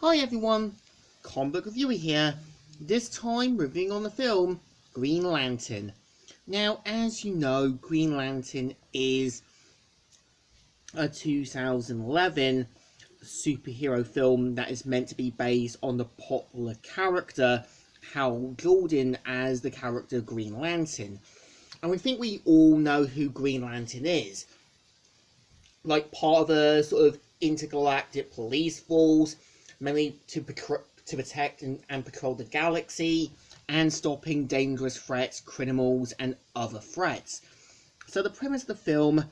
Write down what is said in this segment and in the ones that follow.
Hi everyone, comic book reviewer here, this time reviewing on the film Green Lantern. Now, as you know, Green Lantern is a 2011 superhero film that is meant to be based on the popular character Hal Jordan as the character Green Lantern. And we think we all know who Green Lantern is. Like part of a sort of intergalactic police force, mainly to protect and patrol the galaxy, and stopping dangerous threats, criminals, and other threats. So the premise of the film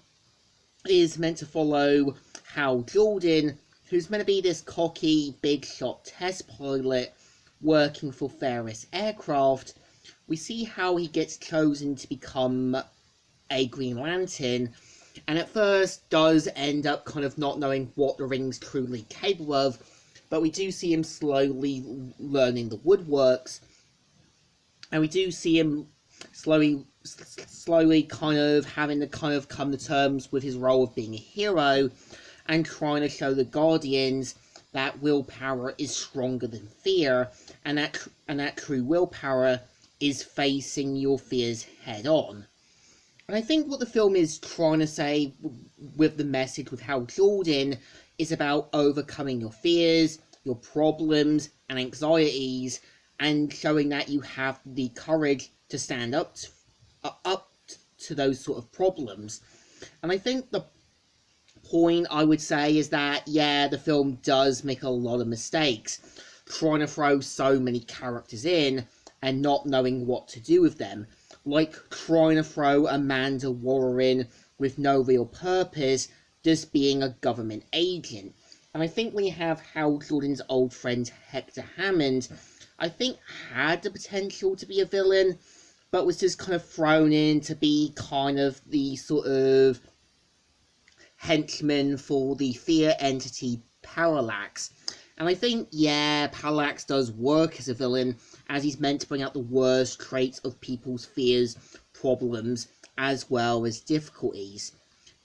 is meant to follow Hal Jordan, who's meant to be this cocky, big shot test pilot working for Ferris Aircraft. We see how he gets chosen to become a Green Lantern, and at first does end up kind of not knowing what the ring's truly capable of, but we do see him slowly learning the woodworks, and we do see him slowly kind of having to kind of come to terms with his role of being a hero, and trying to show the Guardians that willpower is stronger than fear, and that true willpower is facing your fears head on. And I think what the film is trying to say with the message with Hal Jordan is about overcoming your fears, your problems, and anxieties, and showing that you have the courage to stand up to those sort of problems. And I think the point I would say is that, yeah, the film does make a lot of mistakes, trying to throw so many characters in and not knowing what to do with them. Like trying to throw Amanda Waller in with no real purpose, just being a government agent. And I think we have Hal Jordan's old friend Hector Hammond, I think had the potential to be a villain, but was just kind of thrown in to be kind of the sort of henchman for the fear entity Parallax. And I think, yeah, Parallax does work as a villain, as he's meant to bring out the worst traits of people's fears, problems, as well as difficulties.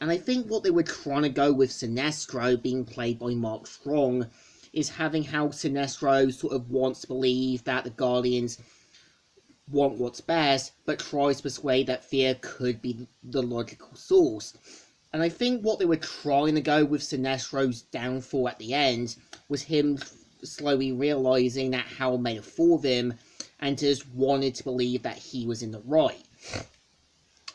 And I think what they were trying to go with Sinestro, being played by Mark Strong, is having how Sinestro sort of wants to believe that the Guardians want what's best, but tries to persuade that fear could be the logical source. And I think what they were trying to go with Sinestro's downfall at the end was him slowly realizing that Hal made a fool of him and just wanted to believe that he was in the right.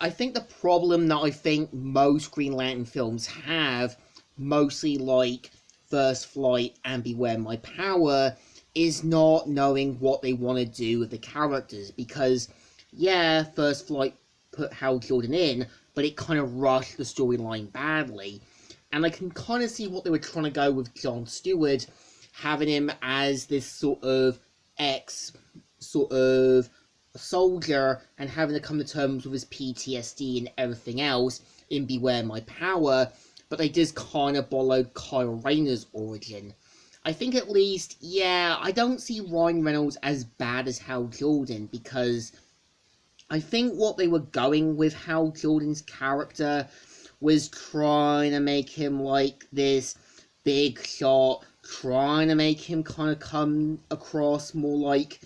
I think the problem that I think most Green Lantern films have, mostly like First Flight and Beware My Power, is not knowing what they want to do with the characters. Because, yeah, First Flight put Hal Jordan in, but it kind of rushed the storyline badly. And I can kind of see what they were trying to go with Jon Stewart, having him as this sort of soldier and having to come to terms with his PTSD and everything else in Beware My Power, but they just kind of borrowed Kyle Rayner's origin. I think at least, yeah, I don't see Ryan Reynolds as bad as Hal Jordan, because I think what they were going with Hal Jordan's character was trying to make him like this big shot, trying to make him kind of come across more like,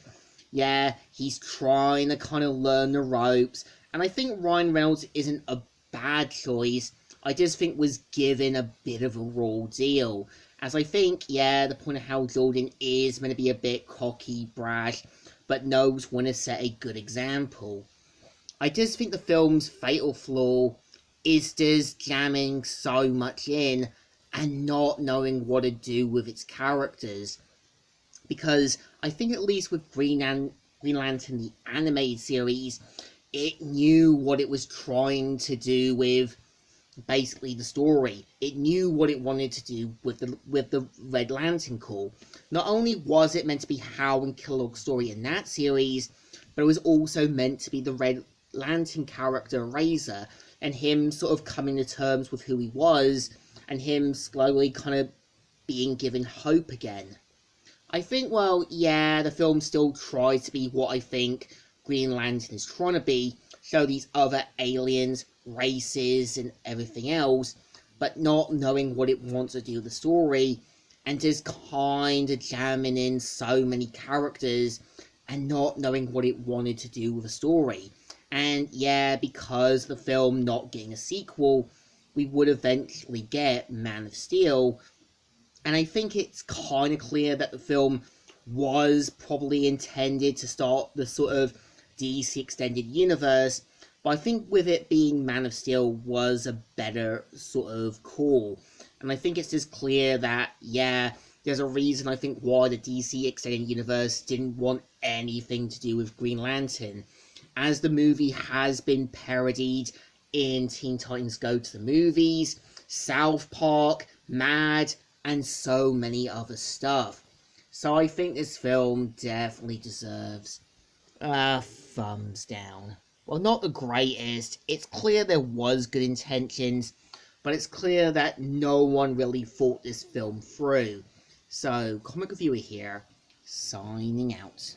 yeah, he's trying to kind of learn the ropes. And I think Ryan Reynolds isn't a bad choice, I just think was given a bit of a raw deal. As I think, yeah, the point of Hal Jordan is meant to be a bit cocky, brash, but knows when to set a good example. I just think the film's fatal flaw is just jamming so much in and not knowing what to do with its characters. Because I think at least with Green Lantern, the animated series, it knew what it was trying to do with basically the story. It knew what it wanted to do with the Red Lantern Corps. Not only was it meant to be Hal and Kilowog's story in that series, but it was also meant to be the Red Lantern character Razor, and him sort of coming to terms with who he was, and him slowly kind of being given hope again. I think, well, yeah, the film still tries to be what I think Green Lantern is trying to be, show these other aliens, races, and everything else, but not knowing what it wants to do with the story, and just kind of jamming in so many characters and not knowing what it wanted to do with the story. And yeah, because the film not getting a sequel, we would eventually get Man of Steel. And I think it's kind of clear that the film was probably intended to start the sort of DC extended universe, but I think with it being Man of Steel was a better sort of call. And I think it's just clear that, yeah, there's a reason I think why the DC extended universe didn't want anything to do with Green Lantern, as the movie has been parodied in Teen Titans Go to the Movies, South Park, Mad, and so many other stuff. So I think this film definitely deserves a thumbs down. Well, not the greatest. It's clear there was good intentions, but it's clear that no one really thought this film through. So, Comic Reviewer here, signing out.